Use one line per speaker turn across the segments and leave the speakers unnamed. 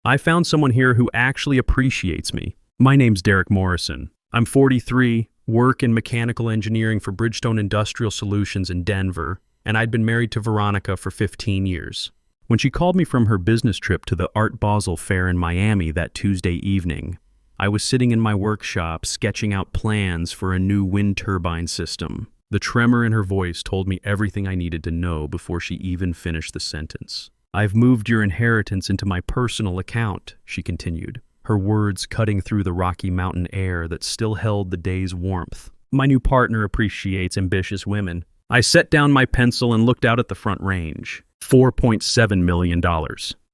I found someone here who actually appreciates me. My name's Derek Morrison. I'm 43, work in mechanical engineering for Bridgestone Industrial Solutions in Denver, and I'd been married to Veronica for 15 years. When she called me from her business trip to the Art Basel fair in Miami that Tuesday evening, I was sitting in my workshop sketching out plans for a new wind turbine system. The tremor in her voice told me everything I needed to know before she even finished the sentence. "I've moved your inheritance into my personal account," she continued, her words cutting through the Rocky Mountain air that still held the day's warmth. "My new partner appreciates ambitious women." I set down my pencil and looked out at the front range. $4.7 million.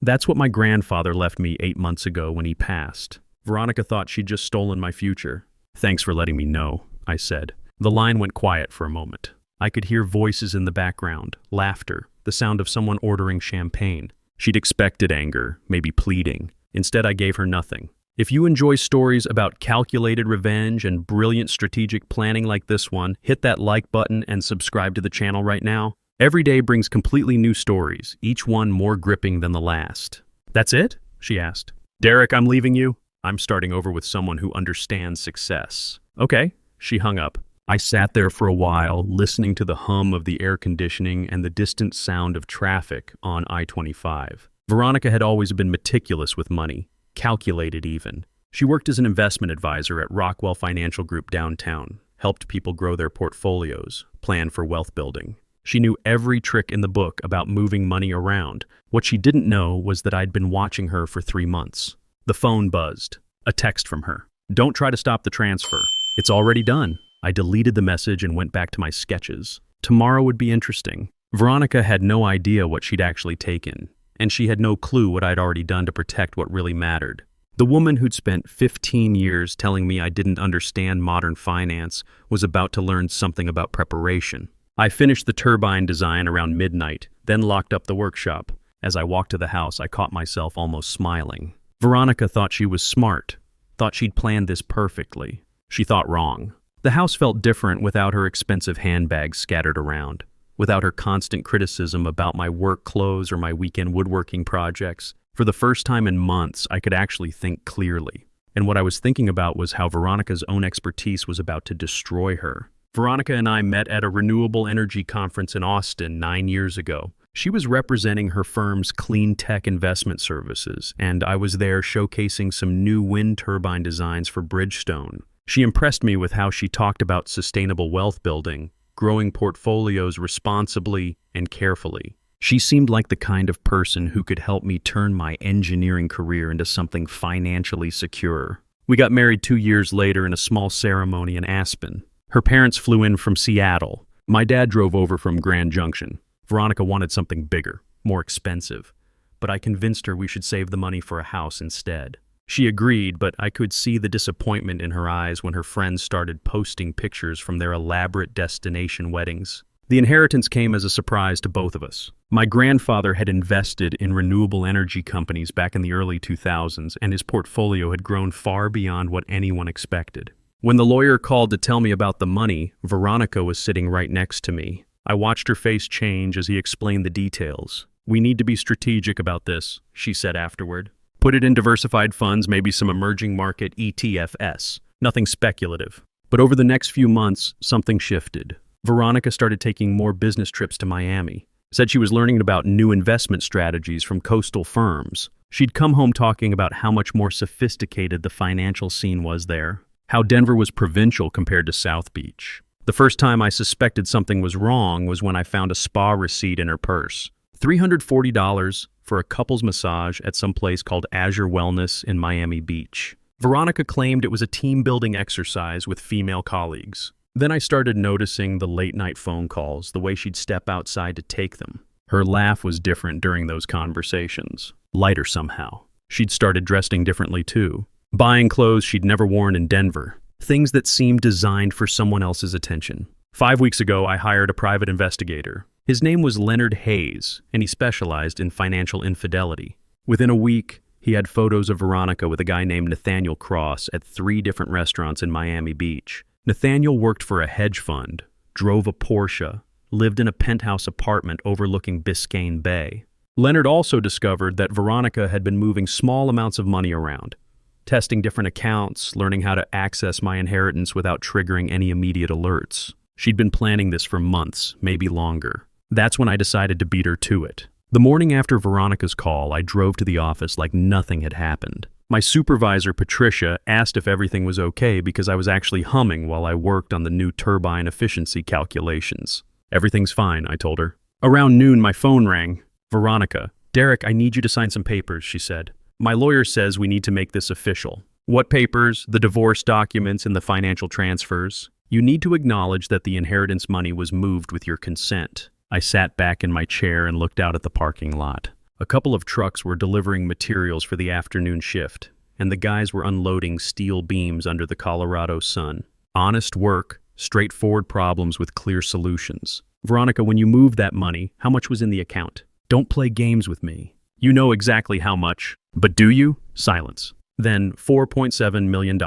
That's what my grandfather left me 8 months ago when he passed. Veronica thought she'd just stolen my future. "Thanks for letting me know," I said. The line went quiet for a moment. I could hear voices in the background, laughter, the sound of someone ordering champagne. She'd expected anger, maybe pleading. Instead, I gave her nothing. If you enjoy stories about calculated revenge and brilliant strategic planning like this one, hit that like button and subscribe to the channel right now. Every day brings completely new stories, each one more gripping than the last. "That's it?" she asked. "Derek, I'm leaving you. I'm starting over with someone who understands success." "Okay." She hung up. I sat there for a while, listening to the hum of the air conditioning and the distant sound of traffic on I-25. Veronica had always been meticulous with money, calculated even. She worked as an investment advisor at Rockwell Financial Group downtown, helped people grow their portfolios, plan for wealth building. She knew every trick in the book about moving money around. What she didn't know was that I'd been watching her for 3 months. The phone buzzed. A text from her. "Don't try to stop the transfer. It's already done." I deleted the message and went back to my sketches. Tomorrow would be interesting. Veronica had no idea what she'd actually taken, and she had no clue what I'd already done to protect what really mattered. The woman who'd spent 15 years telling me I didn't understand modern finance was about to learn something about preparation. I finished the turbine design around midnight, then locked up the workshop. As I walked to the house, I caught myself almost smiling. Veronica thought she was smart, thought she'd planned this perfectly. She thought wrong. The house felt different without her expensive handbags scattered around, without her constant criticism about my work clothes or my weekend woodworking projects. For the first time in months, I could actually think clearly. And what I was thinking about was how Veronica's own expertise was about to destroy her. Veronica and I met at a renewable energy conference in Austin 9 years ago. She was representing her firm's clean tech investment services, and I was there showcasing some new wind turbine designs for Bridgestone. She impressed me with how she talked about sustainable wealth building, growing portfolios responsibly and carefully. She seemed like the kind of person who could help me turn my engineering career into something financially secure. We got married 2 years later in a small ceremony in Aspen. Her parents flew in from Seattle. My dad drove over from Grand Junction. Veronica wanted something bigger, more expensive, but I convinced her we should save the money for a house instead. She agreed, but I could see the disappointment in her eyes when her friends started posting pictures from their elaborate destination weddings. The inheritance came as a surprise to both of us. My grandfather had invested in renewable energy companies back in the early 2000s, and his portfolio had grown far beyond what anyone expected. When the lawyer called to tell me about the money, Veronica was sitting right next to me. I watched her face change as he explained the details. "We need to be strategic about this," she said afterward. "Put it in diversified funds, maybe some emerging market ETFs. Nothing speculative." But over the next few months, something shifted. Veronica started taking more business trips to Miami. Said she was learning about new investment strategies from coastal firms. She'd come home talking about how much more sophisticated the financial scene was there, how Denver was provincial compared to South Beach. The first time I suspected something was wrong was when I found a spa receipt in her purse. $340 for a couple's massage at some place called Azure Wellness in Miami Beach. Veronica claimed it was a team-building exercise with female colleagues. Then I started noticing the late-night phone calls, the way she'd step outside to take them. Her laugh was different during those conversations, lighter somehow. She'd started dressing differently too, buying clothes she'd never worn in Denver, things that seemed designed for someone else's attention. 5 weeks ago, I hired a private investigator. His name was Leonard Hayes, and he specialized in financial infidelity. Within a week, he had photos of Veronica with a guy named Nathaniel Cross at 3 different restaurants in Miami Beach. Nathaniel worked for a hedge fund, drove a Porsche, lived in a penthouse apartment overlooking Biscayne Bay. Leonard also discovered that Veronica had been moving small amounts of money around, testing different accounts, learning how to access my inheritance without triggering any immediate alerts. She'd been planning this for months, maybe longer. That's when I decided to beat her to it. The morning after Veronica's call, I drove to the office like nothing had happened. My supervisor, Patricia, asked if everything was okay because I was actually humming while I worked on the new turbine efficiency calculations. Everything's fine, I told her. Around noon, my phone rang. Veronica, Derek, I need you to sign some papers, she said. My lawyer says we need to make this official. What papers? The divorce documents and the financial transfers. You need to acknowledge that the inheritance money was moved with your consent. I sat back in my chair and looked out at the parking lot. A couple of trucks were delivering materials for the afternoon shift, and the guys were unloading steel beams under the Colorado sun. Honest work, straightforward problems with clear solutions. Veronica, when you moved that money, how much was in the account? Don't play games with me. You know exactly how much. But do you? Silence. Then $4.7 million.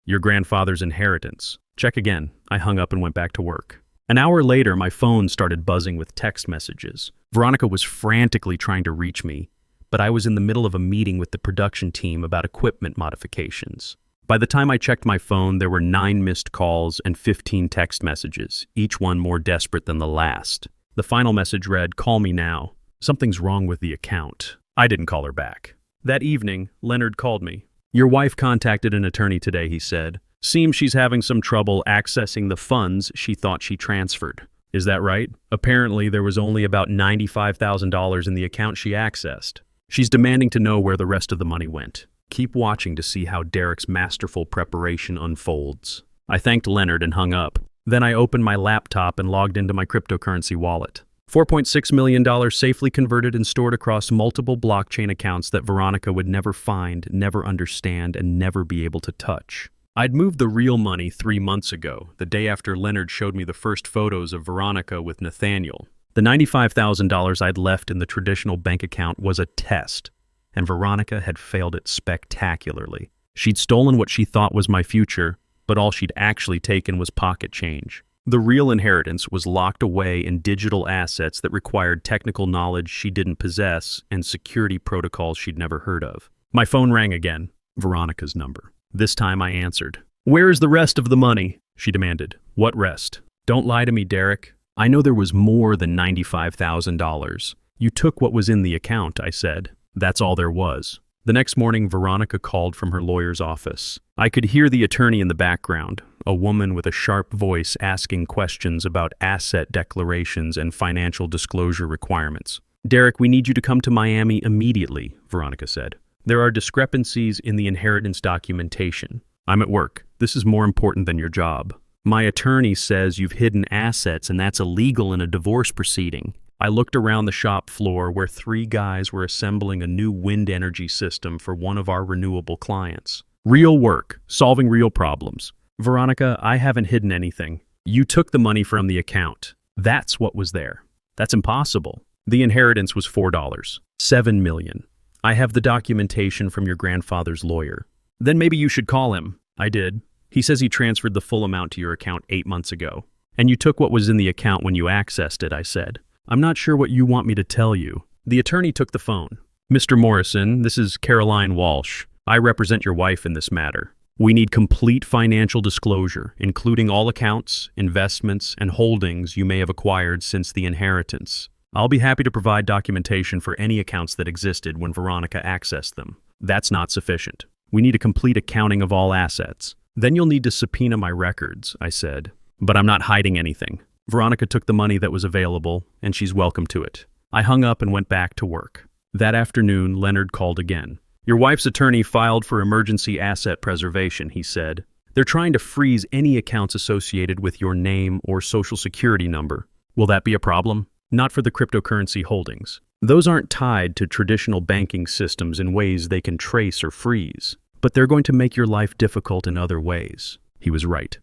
Your grandfather's inheritance. Check again. I hung up and went back to work. An hour later, my phone started buzzing with text messages. Veronica was frantically trying to reach me, but I was in the middle of a meeting with the production team about equipment modifications. By the time I checked my phone, there were 9 missed calls and 15 text messages, each one more desperate than the last. The final message read, "Call me now. Something's wrong with the account." I didn't call her back. That evening, Leonard called me. "Your wife contacted an attorney today," he said. "Seems she's having some trouble accessing the funds she thought she transferred." Is that right? Apparently, there was only about $95,000 in the account she accessed. She's demanding to know where the rest of the money went. Keep watching to see how Derek's masterful preparation unfolds. I thanked Leonard and hung up. Then I opened my laptop and logged into my cryptocurrency wallet. $4.6 million safely converted and stored across multiple blockchain accounts that Veronica would never find, never understand, and never be able to touch. I'd moved the real money 3 months ago, the day after Leonard showed me the first photos of Veronica with Nathaniel. The $95,000 I'd left in the traditional bank account was a test, and Veronica had failed it spectacularly. She'd stolen what she thought was my future, but all she'd actually taken was pocket change. The real inheritance was locked away in digital assets that required technical knowledge she didn't possess and security protocols she'd never heard of. My phone rang again, Veronica's number. This time I answered. "Where is the rest of the money?" she demanded. "What rest?" "Don't lie to me, Derek. I know there was more than $95,000. You took what was in the account," I said. "That's all there was." The next morning, Veronica called from her lawyer's office. I could hear the attorney in the background, a woman with a sharp voice asking questions about asset declarations and financial disclosure requirements. "Derek, we need you to come to Miami immediately," Veronica said. "There are discrepancies in the inheritance documentation. I'm at work. This is more important than your job. My attorney says you've hidden assets and that's illegal in a divorce proceeding." I looked around the shop floor where 3 guys were assembling a new wind energy system for one of our renewable clients. Real work, solving real problems. "Veronica, I haven't hidden anything. You took the money from the account. That's what was there." "That's impossible. The inheritance was $4. $7 million. I have the documentation from your grandfather's lawyer." "Then maybe you should call him." I did. "He says he transferred the full amount to your account 8 months ago. And you took what was in the account when you accessed it," I said. "I'm not sure what you want me to tell you." The attorney took the phone. "Mr. Morrison, this is Caroline Walsh. I represent your wife in this matter. We need complete financial disclosure, including all accounts, investments, and holdings you may have acquired since the inheritance. I'll be happy to provide documentation for any accounts that existed when Veronica accessed them. That's not sufficient. We need a complete accounting of all assets. Then you'll need to subpoena my records," I said. "But I'm not hiding anything. Veronica took the money that was available, and she's welcome to it." I hung up and went back to work. That afternoon, Leonard called again. "Your wife's attorney filed for emergency asset preservation," he said. "They're trying to freeze any accounts associated with your name or social security number. Will that be a problem?" "Not for the cryptocurrency holdings. Those aren't tied to traditional banking systems in ways they can trace or freeze. But they're going to make your life difficult in other ways." He was right.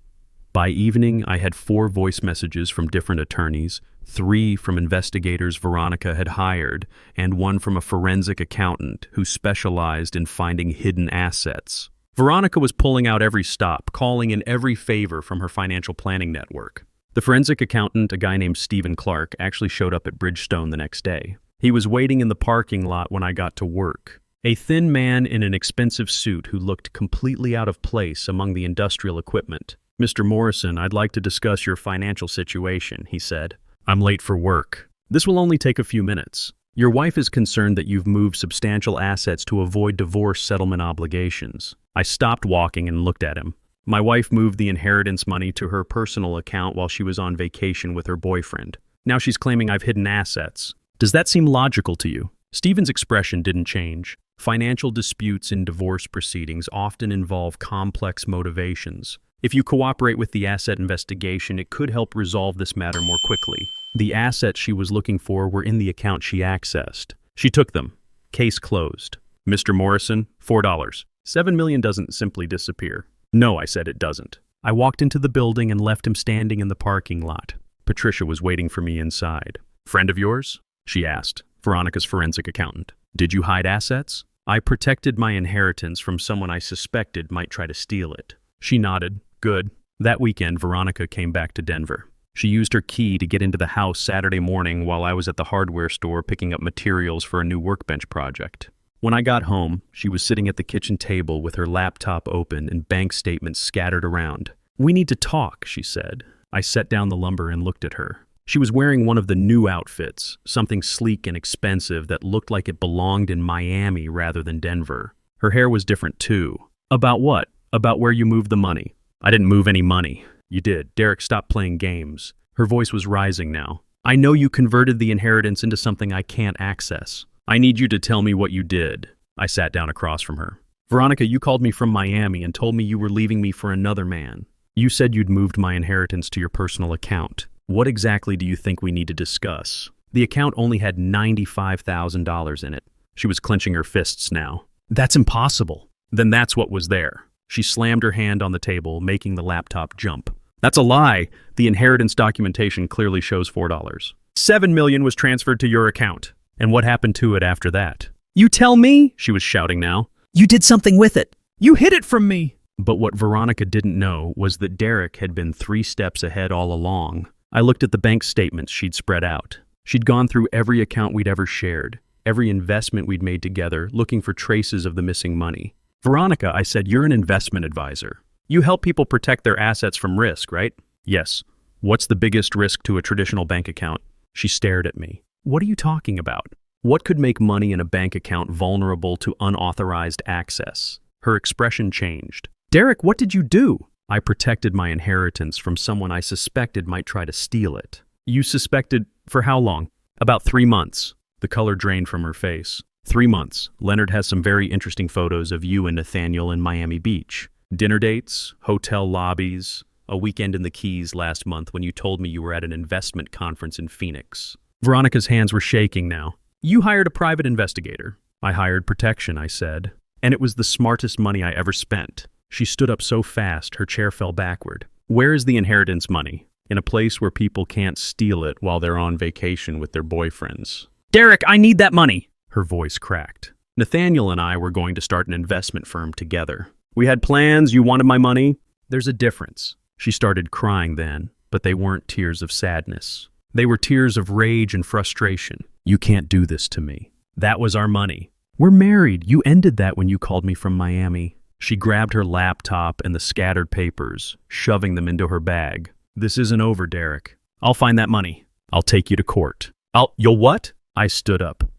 By evening, I had 4 voice messages from different attorneys, 3 from investigators Veronica had hired, and 1 from a forensic accountant who specialized in finding hidden assets. Veronica was pulling out every stop, calling in every favor from her financial planning network. The forensic accountant, a guy named Stephen Clark, actually showed up at Bridgestone the next day. He was waiting in the parking lot when I got to work. A thin man in an expensive suit who looked completely out of place among the industrial equipment. "Mr. Morrison, I'd like to discuss your financial situation," he said. "I'm late for work. This will only take a few minutes. Your wife is concerned that you've moved substantial assets to avoid divorce settlement obligations." I stopped walking and looked at him. My wife moved the inheritance money to her personal account while she was on vacation with her boyfriend. Now she's claiming I've hidden assets. Does that seem logical to you? Stephen's expression didn't change. Financial disputes in divorce proceedings often involve complex motivations. If you cooperate with the asset investigation, it could help resolve this matter more quickly. The assets she was looking for were in the account she accessed. She took them. Case closed. "Mr. Morrison, $4. $7 million doesn't simply disappear." "No," I said, "it doesn't." I walked into the building and left him standing in the parking lot. Patricia was waiting for me inside. "Friend of yours?" she asked, Veronica's forensic accountant. "Did you hide assets?" "I protected my inheritance from someone I suspected might try to steal it." She nodded. "Good." That weekend, Veronica came back to Denver. She used her key to get into the house Saturday morning while I was at the hardware store picking up materials for a new workbench project. When I got home, she was sitting at the kitchen table with her laptop open and bank statements scattered around. "We need to talk," she said. I set down the lumber and looked at her. She was wearing one of the new outfits, something sleek and expensive that looked like it belonged in Miami rather than Denver. Her hair was different too. "About what?" "About where you moved the money." "I didn't move any money." "You did. Derek, stop playing games." Her voice was rising now. "I know you converted the inheritance into something I can't access. I need you to tell me what you did." I sat down across from her. "Veronica, you called me from Miami and told me you were leaving me for another man. You said you'd moved my inheritance to your personal account. What exactly do you think we need to discuss?" The account only had $95,000 in it. She was clenching her fists now. "That's impossible." "Then that's what was there." She slammed her hand on the table, making the laptop jump. "That's a lie. The inheritance documentation clearly shows $4. $7 million was transferred to your account. And what happened to it after that?" "You tell me," she was shouting now. "You did something with it. You hid it from me." But what Veronica didn't know was that Derek had been 3 steps ahead all along. I looked at the bank statements she'd spread out. She'd gone through every account we'd ever shared, every investment we'd made together, looking for traces of the missing money. "Veronica," I said, "you're an investment advisor. You help people protect their assets from risk, right?" "Yes." "What's the biggest risk to a traditional bank account?" She stared at me. "What are you talking about? What could make money in a bank account vulnerable to unauthorized access?" Her expression changed. "Derek, what did you do?" "I protected my inheritance from someone I suspected might try to steal it." "You suspected for how long?" "About 3 months." The color drained from her face. 3 months. Leonard has some very interesting photos of you and Nathaniel in Miami Beach. Dinner dates, hotel lobbies, a weekend in the Keys last month when you told me you were at an investment conference in Phoenix. Veronica's hands were shaking now. "You hired a private investigator." "I hired protection," I said. "And it was the smartest money I ever spent." She stood up so fast, her chair fell backward. "Where is the inheritance money?" "In a place where people can't steal it while they're on vacation with their boyfriends." "Derek, I need that money!" Her voice cracked. "Nathaniel and I were going to start an investment firm together. We had plans, you wanted my money." "There's a difference." She started crying then, but they weren't tears of sadness. They were tears of rage and frustration. "You can't do this to me. That was our money. We're married. You ended that when you called me from Miami." She grabbed her laptop and the scattered papers, shoving them into her bag. "This isn't over, Derek. I'll find that money. I'll take you to court." You'll what?" I stood up.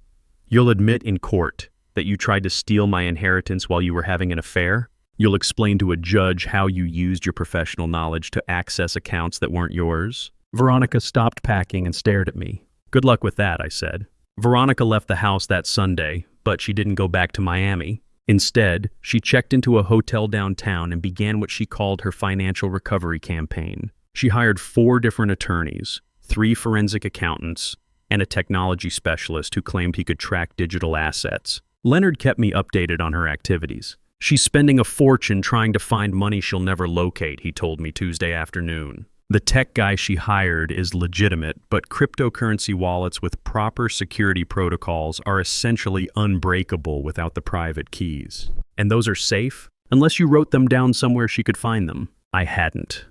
"You'll admit in court that you tried to steal my inheritance while you were having an affair? You'll explain to a judge how you used your professional knowledge to access accounts that weren't yours?" Veronica stopped packing and stared at me. "Good luck with that," I said. Veronica left the house that Sunday, but she didn't go back to Miami. Instead, she checked into a hotel downtown and began what she called her financial recovery campaign. She hired 4 different attorneys, 3 forensic accountants, and a technology specialist who claimed he could track digital assets. Leonard kept me updated on her activities. "She's spending a fortune trying to find money she'll never locate," he told me Tuesday afternoon. "The tech guy she hired is legitimate, but cryptocurrency wallets with proper security protocols are essentially unbreakable without the private keys. And those are safe? Unless you wrote them down somewhere she could find them." I hadn't.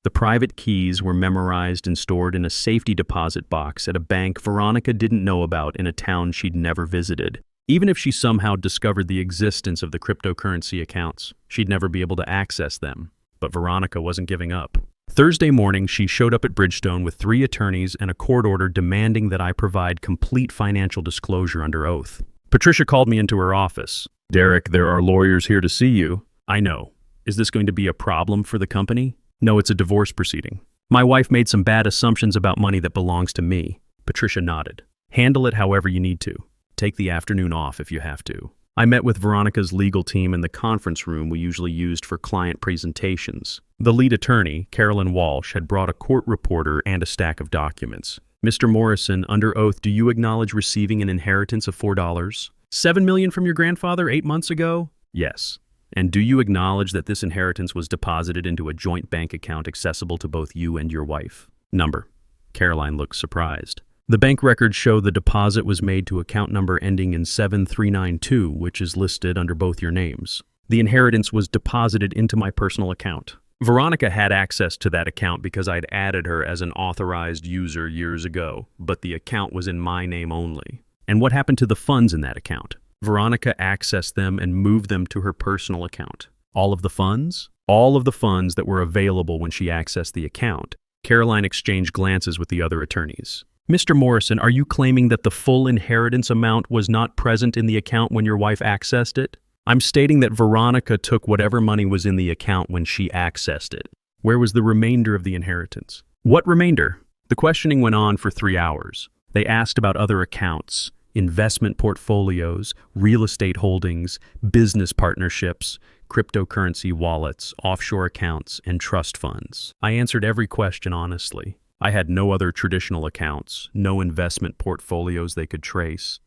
The private keys were memorized and stored in a safety deposit box at a bank Veronica didn't know about in a town she'd never visited. Even if she somehow discovered the existence of the cryptocurrency accounts, she'd never be able to access them. But Veronica wasn't giving up. Thursday morning, she showed up at Bridgestone with 3 attorneys and a court order demanding that I provide complete financial disclosure under oath. Patricia called me into her office. "Derek, there are lawyers here to see you." "I know. Is this going to be a problem for the company?" "No, it's a divorce proceeding. My wife made some bad assumptions about money that belongs to me." Patricia nodded. "Handle it however you need to. Take the afternoon off if you have to." I met with Veronica's legal team in the conference room we usually used for client presentations. The lead attorney, Carolyn Walsh, had brought a court reporter and a stack of documents. "Mr. Morrison, under oath, do you acknowledge receiving an inheritance of $4? $7 million from your grandfather 8 months ago?" "Yes." "And do you acknowledge that this inheritance was deposited into a joint bank account accessible to both you and your wife?" "Number?" Caroline looked surprised. "The bank records show the deposit was made to account number ending in 7392, which is listed under both your names. The inheritance was deposited into my personal account." Veronica had access to that account because I'd added her as an authorized user years ago, but the account was in my name only. "And what happened to the funds in that account?" Veronica accessed them and moved them to her personal account. "All of the funds?" "All of the funds that were available when she accessed the account." Caroline exchanged glances with the other attorneys. "Mr. Morrison, are you claiming that the full inheritance amount was not present in the account when your wife accessed it?" "I'm stating that Veronica took whatever money was in the account when she accessed it." "Where was the remainder of the inheritance?" "What remainder?" The questioning went on for 3 hours. They asked about other accounts, investment portfolios, real estate holdings, business partnerships, cryptocurrency wallets, offshore accounts, and trust funds. I answered every question honestly. I had no other traditional accounts, no investment portfolios they could trace,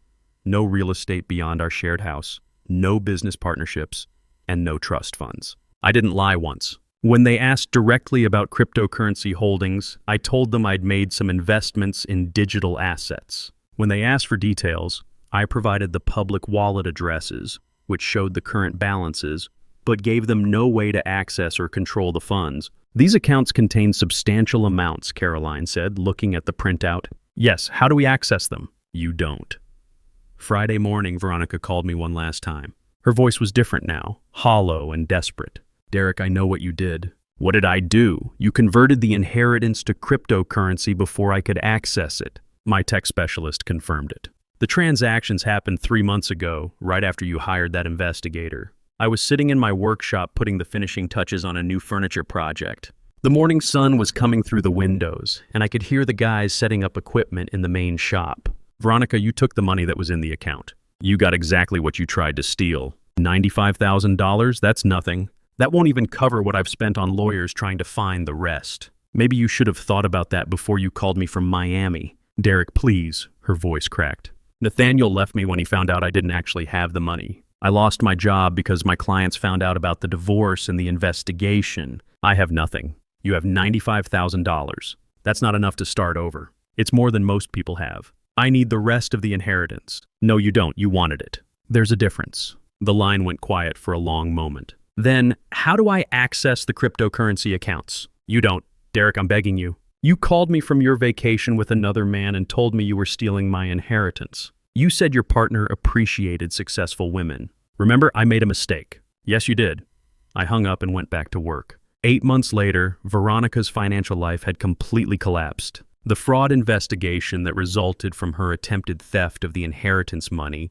no real estate beyond our shared house, no business partnerships, and no trust funds. I didn't lie once. When they asked directly about cryptocurrency holdings, I told them I'd made some investments in digital assets. When they asked for details, I provided the public wallet addresses, which showed the current balances, but gave them no way to access or control the funds. "These accounts contain substantial amounts," Caroline said, looking at the printout. "Yes, how do we access them?" "You don't." Friday morning, Veronica called me one last time. Her voice was different now, hollow and desperate. "Derek, I know what you did." "What did I do?" "You converted the inheritance to cryptocurrency before I could access it." My tech specialist confirmed it. "The transactions happened 3 months ago, right after you hired that investigator. I was sitting in my workshop putting the finishing touches on a new furniture project. The morning sun was coming through the windows, and I could hear the guys setting up equipment in the main shop. Veronica, you took the money that was in the account. You got exactly what you tried to steal. $95,000? That's nothing. That won't even cover what I've spent on lawyers trying to find the rest. Maybe you should have thought about that before you called me from Miami." "Derek, please," her voice cracked. "Nathaniel left me when he found out I didn't actually have the money. I lost my job because my clients found out about the divorce and the investigation. I have nothing. You have $95,000. That's not enough to start over. It's more than most people have. I need the rest of the inheritance." "No, you don't. You wanted it." "There's a difference." The line went quiet for a long moment. "Then, how do I access the cryptocurrency accounts?" "You don't. Derek, I'm begging you. You called me from your vacation with another man and told me you were stealing my inheritance. You said your partner appreciated successful women. Remember, I made a mistake." "Yes, you did." I hung up and went back to work. 8 months later, Veronica's financial life had completely collapsed. The fraud investigation that resulted from her attempted theft of the inheritance money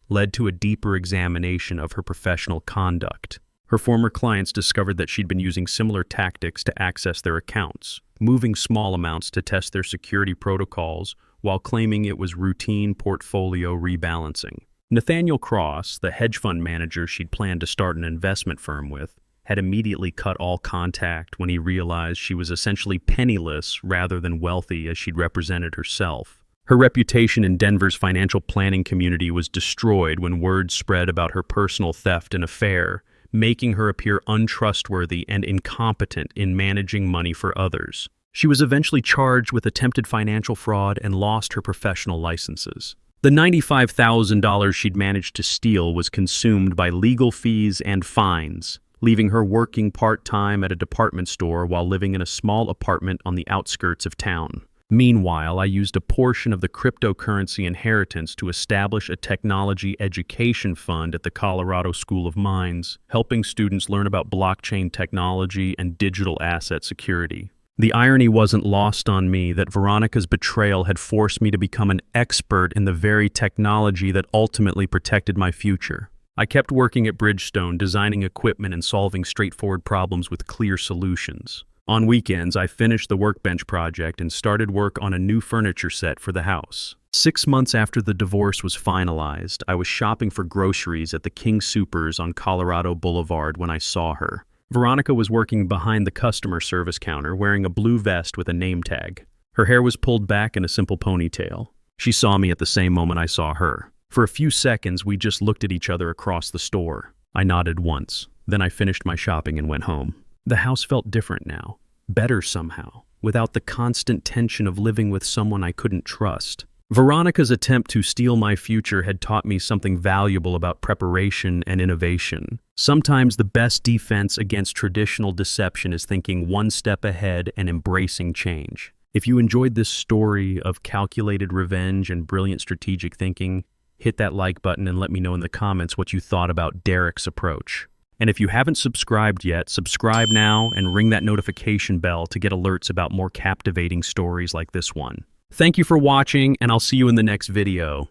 led to a deeper examination of her professional conduct. Her former clients discovered that she'd been using similar tactics to access their accounts, moving small amounts to test their security protocols while claiming it was routine portfolio rebalancing. Nathaniel Cross, the hedge fund manager she'd planned to start an investment firm with, had immediately cut all contact when he realized she was essentially penniless rather than wealthy as she'd represented herself. Her reputation in Denver's financial planning community was destroyed when word spread about her personal theft and affair, making her appear untrustworthy and incompetent in managing money for others. She was eventually charged with attempted financial fraud and lost her professional licenses. The $95,000 she'd managed to steal was consumed by legal fees and fines, leaving her working part-time at a department store while living in a small apartment on the outskirts of town. Meanwhile, I used a portion of the cryptocurrency inheritance to establish a technology education fund at the Colorado School of Mines, helping students learn about blockchain technology and digital asset security. The irony wasn't lost on me that Veronica's betrayal had forced me to become an expert in the very technology that ultimately protected my future. I kept working at Bridgestone, designing equipment and solving straightforward problems with clear solutions. On weekends, I finished the workbench project and started work on a new furniture set for the house. 6 months after the divorce was finalized, I was shopping for groceries at the King Soopers on Colorado Boulevard when I saw her. Veronica was working behind the customer service counter wearing a blue vest with a name tag. Her hair was pulled back in a simple ponytail. She saw me at the same moment I saw her. For a few seconds, we just looked at each other across the store. I nodded once. Then I finished my shopping and went home. The house felt different now. Better somehow, without the constant tension of living with someone I couldn't trust. Veronica's attempt to steal my future had taught me something valuable about preparation and innovation. Sometimes the best defense against traditional deception is thinking one step ahead and embracing change. If you enjoyed this story of calculated revenge and brilliant strategic thinking, hit that like button and let me know in the comments what you thought about Derek's approach. And if you haven't subscribed yet, subscribe now and ring that notification bell to get alerts about more captivating stories like this one. Thank you for watching, and I'll see you in the next video.